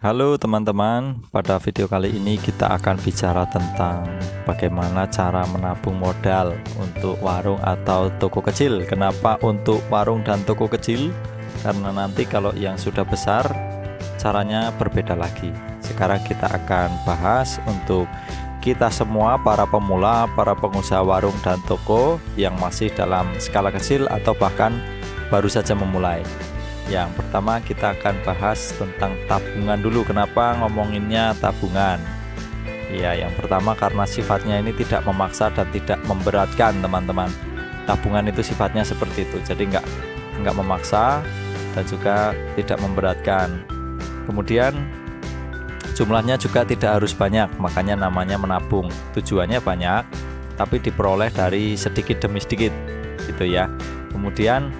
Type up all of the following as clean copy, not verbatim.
Halo teman-teman, pada video kali ini kita akan bicara tentang bagaimana cara menabung modal untuk warung atau toko kecil. Kenapa untuk warung dan toko kecil? Karena nanti kalau yang sudah besar caranya berbeda lagi. Sekarang kita akan bahas untuk kita semua, para pemula, para pengusaha warung dan toko yang masih dalam skala kecil atau bahkan baru saja memulai. Yang pertama kita akan bahas tentang tabungan dulu. Kenapa ngomonginnya tabungan? Ya, yang pertama karena sifatnya ini tidak memaksa dan tidak memberatkan teman-teman. Tabungan itu sifatnya seperti itu, jadi nggak memaksa dan juga tidak memberatkan. Kemudian jumlahnya juga tidak harus banyak, makanya namanya menabung. Tujuannya banyak, tapi diperoleh dari sedikit demi sedikit, gitu ya. Kemudian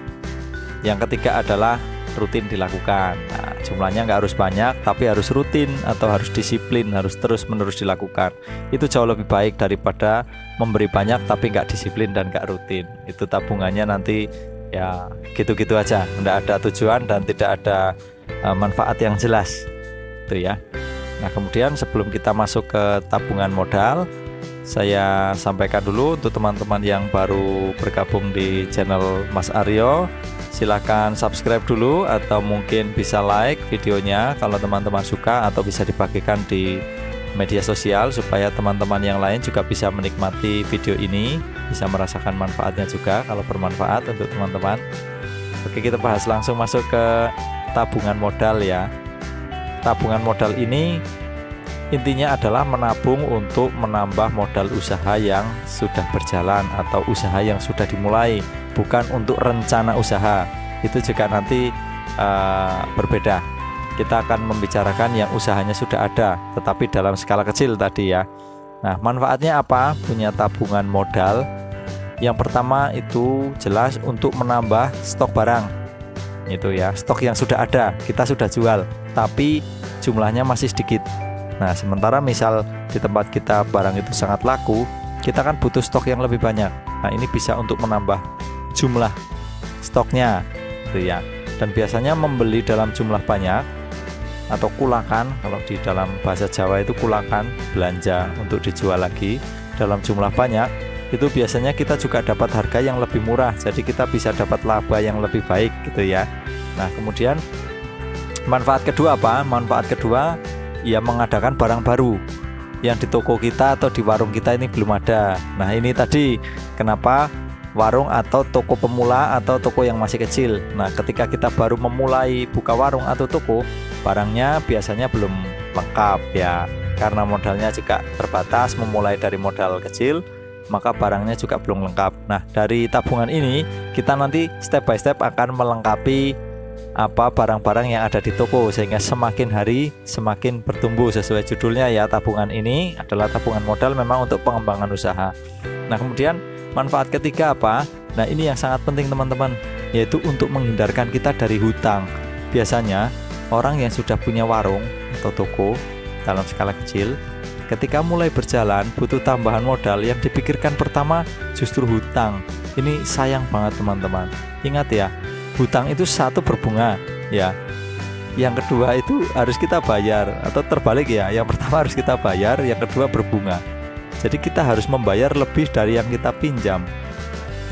yang ketiga adalah rutin dilakukan. Nah, jumlahnya nggak harus banyak, tapi harus rutin atau harus disiplin, harus terus-menerus dilakukan. Itu jauh lebih baik daripada memberi banyak tapi nggak disiplin dan nggak rutin. Itu tabungannya nanti ya gitu-gitu aja, nggak ada tujuan dan tidak ada manfaat yang jelas, itu ya. Nah, kemudian sebelum kita masuk ke tabungan modal, saya sampaikan dulu untuk teman-teman yang baru bergabung di channel Mas Aryo, silahkan subscribe dulu atau mungkin bisa like videonya kalau teman-teman suka, atau bisa dibagikan di media sosial supaya teman-teman yang lain juga bisa menikmati video ini, bisa merasakan manfaatnya juga kalau bermanfaat untuk teman-teman. Oke, kita bahas langsung masuk ke tabungan modal ya. Tabungan modal ini intinya adalah menabung untuk menambah modal usaha yang sudah berjalan atau usaha yang sudah dimulai, bukan untuk rencana usaha. Itu juga nanti berbeda. Kita akan membicarakan yang usahanya sudah ada tetapi dalam skala kecil tadi ya. Nah, manfaatnya apa punya tabungan modal? Yang pertama itu jelas untuk menambah stok barang, itu ya. Stok yang sudah ada kita sudah jual tapi jumlahnya masih sedikit. Nah, sementara misal di tempat kita barang itu sangat laku, kita kan butuh stok yang lebih banyak. Nah, ini bisa untuk menambah jumlah stoknya, gitu ya. Dan biasanya membeli dalam jumlah banyak atau kulakan, kalau di dalam bahasa Jawa itu kulakan, belanja untuk dijual lagi dalam jumlah banyak, itu biasanya kita juga dapat harga yang lebih murah. Jadi kita bisa dapat laba yang lebih baik, gitu ya. Nah, kemudian manfaat kedua apa? Manfaat kedua ya mengadakan barang baru yang di toko kita atau di warung kita ini belum ada. Nah, ini tadi kenapa warung atau toko pemula atau toko yang masih kecil. Nah, ketika kita baru memulai buka warung atau toko, barangnya biasanya belum lengkap ya, karena modalnya juga terbatas, memulai dari modal kecil, maka barangnya juga belum lengkap. Nah, dari tabungan ini kita nanti step by step akan melengkapi barang-barang yang ada di toko, sehingga semakin hari semakin bertumbuh. Sesuai judulnya ya, tabungan ini adalah tabungan modal memang untuk pengembangan usaha. Nah, kemudian manfaat ketiga apa? Nah, ini yang sangat penting teman-teman, yaitu untuk menghindarkan kita dari hutang. Biasanya orang yang sudah punya warung atau toko dalam skala kecil, ketika mulai berjalan butuh tambahan modal, yang dipikirkan pertama justru hutang. Ini sayang banget teman-teman. Ingat ya, hutang itu satu berbunga ya, yang kedua itu harus kita bayar, atau terbalik ya, yang pertama harus kita bayar, yang kedua berbunga. Jadi kita harus membayar lebih dari yang kita pinjam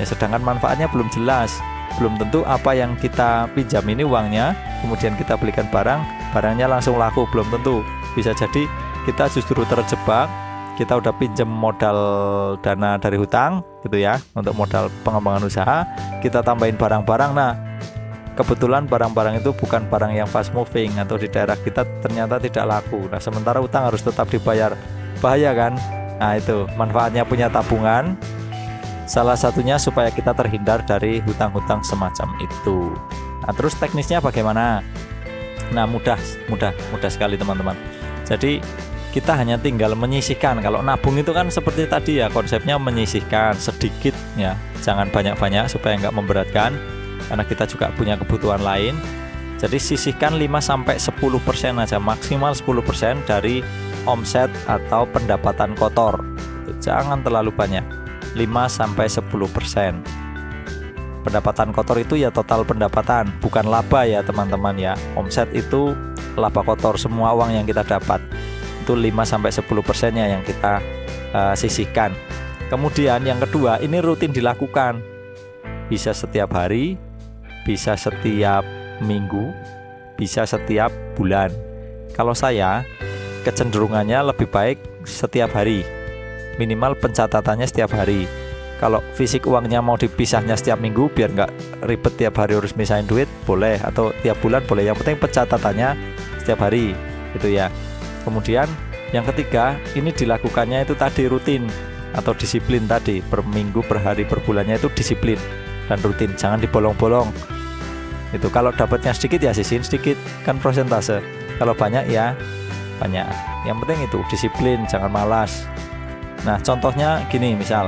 ya, sedangkan manfaatnya belum jelas. Belum tentu apa yang kita pinjam ini uangnya kemudian kita belikan barangnya langsung laku, belum tentu. Bisa jadi kita justru terjebak, kita udah pinjam modal dana dari hutang gitu ya, untuk modal pengembangan usaha, kita tambahin barang-barang. Nah, kebetulan barang-barang itu bukan barang yang fast moving atau di daerah kita ternyata tidak laku. Nah, sementara utang harus tetap dibayar, bahaya kan? Nah, itu manfaatnya punya tabungan. Salah satunya supaya kita terhindar dari hutang-hutang semacam itu. Nah, terus teknisnya bagaimana? Nah, mudah sekali teman-teman. Jadi kita hanya tinggal menyisihkan. Kalau nabung itu kan seperti tadi ya, konsepnya menyisihkan sedikit ya, jangan banyak-banyak supaya nggak memberatkan, karena kita juga punya kebutuhan lain. Jadi sisihkan 5-10% aja, maksimal 10% dari omset atau pendapatan kotor. Jangan terlalu banyak, 5-10%. Pendapatan kotor itu ya total pendapatan, bukan laba ya teman-teman ya. Omset itu laba kotor, semua uang yang kita dapat. Itu 5-10%-nya yang kita sisihkan. Kemudian yang kedua, ini rutin dilakukan. Bisa setiap hari, bisa setiap minggu, bisa setiap bulan. Kalau saya kecenderungannya lebih baik setiap hari, minimal pencatatannya setiap hari. Kalau fisik uangnya mau dipisahnya setiap minggu biar nggak ribet tiap hari harus misahin duit, boleh, atau tiap bulan boleh, yang penting pencatatannya setiap hari gitu ya. Kemudian yang ketiga, ini dilakukannya itu tadi rutin atau disiplin tadi, per minggu, per hari, per bulannya itu disiplin dan rutin, jangan dibolong-bolong. Itu kalau dapatnya sedikit ya sisihin sedikit, kan persentase. Kalau banyak ya banyak. Yang penting itu disiplin, jangan malas. Nah, contohnya gini, misal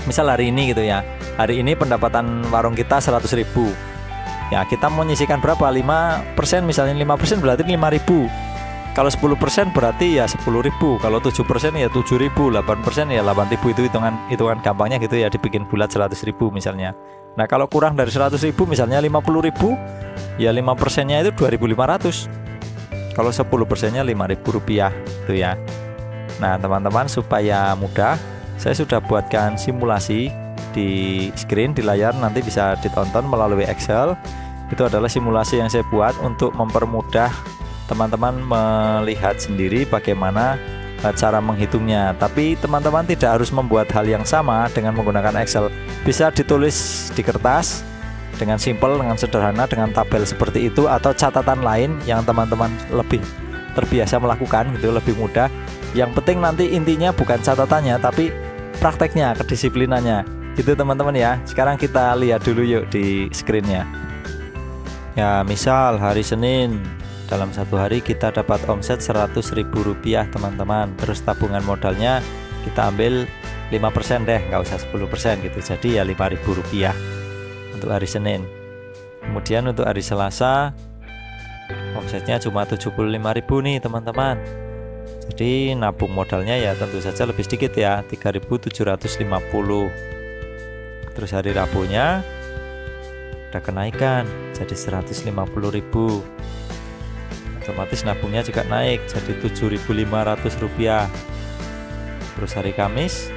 hari ini gitu ya. Hari ini pendapatan warung kita 100.000. Ya, kita mau nyisikan berapa? 5%, misalnya 5% berarti 5.000. Kalau 10% berarti ya 10.000. Kalau 7% ya 7.000. 8% ya 8.000. Itu hitungan gampangnya gitu ya, dibikin bulat 100.000 misalnya. Nah, kalau kurang dari 100.000 misalnya 50.000, ya 5%-nya itu 2.500. Kalau 10%-nya 5.000 rupiah itu ya. Nah, teman-teman, supaya mudah, saya sudah buatkan simulasi di screen, di layar, nanti bisa ditonton melalui Excel. Itu adalah simulasi yang saya buat untuk mempermudah teman-teman melihat sendiri bagaimana cara menghitungnya. Tapi teman-teman tidak harus membuat hal yang sama dengan menggunakan Excel. Bisa ditulis di kertas dengan simple, dengan sederhana, dengan tabel seperti itu, atau catatan lain yang teman-teman lebih terbiasa melakukan gitu, lebih mudah. Yang penting nanti intinya bukan catatannya tapi prakteknya, kedisiplinannya gitu teman-teman ya. Sekarang kita lihat dulu yuk di screennya. Ya, misal hari Senin, dalam satu hari kita dapat omset 100.000 rupiah teman-teman. Terus tabungan modalnya kita ambil 5% deh, nggak usah 10% gitu. Jadi ya 5.000 rupiah untuk hari Senin. Kemudian untuk hari Selasa omsetnya cuma 75.000 nih teman-teman. Jadi nabung modalnya ya tentu saja lebih sedikit ya, 3.750. Terus hari Rabunya ada kenaikan jadi 150.000. Otomatis nabungnya juga naik jadi 7.500 rupiah. Terus hari Kamis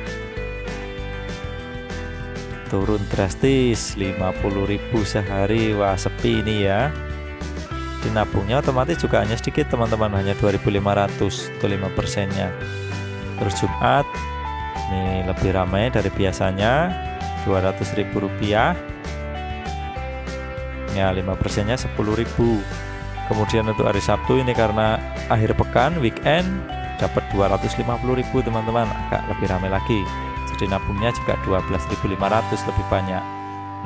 turun drastis 50.000 sehari. Wah, sepi ini ya. Di nabungnya otomatis juga hanya sedikit teman-teman, hanya 2.500, itu 5%-nya. Terus Jumat ini lebih ramai dari biasanya, 200.000 rupiah. Ya, 5%-nya 10.000. Kemudian untuk hari Sabtu ini karena akhir pekan, weekend, dapat 250.000 teman-teman, agak lebih ramai lagi. Jadi nabungnya juga 12.500, lebih banyak.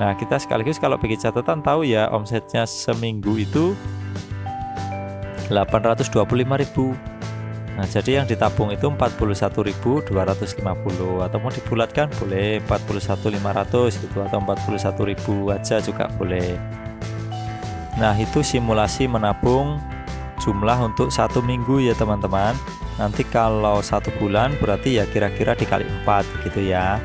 Nah, kita sekaligus kalau bikin catatan tahu ya omsetnya seminggu itu 825.000. Nah, jadi yang ditabung itu 41.250, atau mau dibulatkan boleh 41.500 gitu, atau 41.000 aja juga boleh. Nah, itu simulasi menabung jumlah untuk satu minggu ya teman-teman. Nanti kalau satu bulan berarti ya kira-kira dikali 4 gitu ya.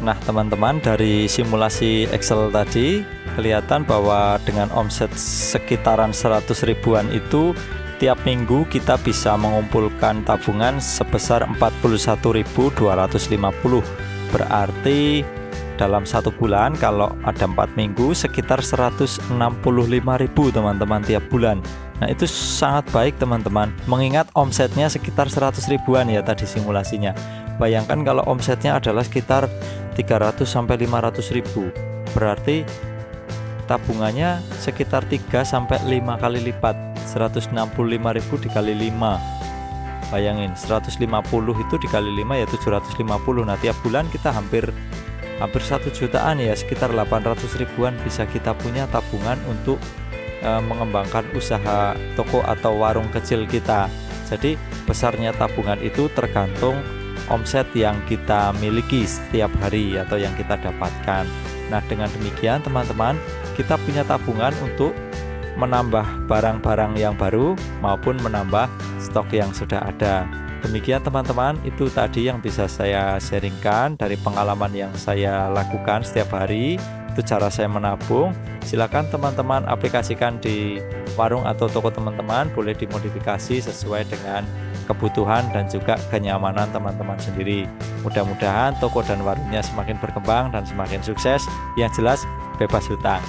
Nah teman-teman, dari simulasi Excel tadi kelihatan bahwa dengan omset sekitaran 100 ribuan itu tiap minggu kita bisa mengumpulkan tabungan sebesar 41.250. Berarti dalam satu bulan kalau ada 4 minggu sekitar 165.000 teman-teman tiap bulan. Nah, itu sangat baik teman-teman, mengingat omsetnya sekitar 100 ribuan ya tadi simulasinya. Bayangkan kalau omsetnya adalah sekitar 300 sampai 500 ribu, berarti tabungannya sekitar 3 sampai 5 kali lipat. 165.000 dikali 5, bayangin 150 itu dikali 5 ya 750. Nah, tiap bulan kita hampir 1 jutaan ya, sekitar 800 ribuan bisa kita punya tabungan untuk mengembangkan usaha toko atau warung kecil kita. Jadi besarnya tabungan itu tergantung omset yang kita miliki setiap hari atau yang kita dapatkan. Nah, dengan demikian teman-teman, kita punya tabungan untuk menambah barang-barang yang baru maupun menambah stok yang sudah ada. Demikian teman-teman, itu tadi yang bisa saya sharingkan dari pengalaman yang saya lakukan setiap hari. Itu cara saya menabung. Silakan teman-teman aplikasikan di warung atau toko teman-teman boleh dimodifikasi sesuai dengan kebutuhan dan juga kenyamanan teman-teman sendiri. Mudah-mudahan toko dan warungnya semakin berkembang dan semakin sukses, yang jelas bebas hutang.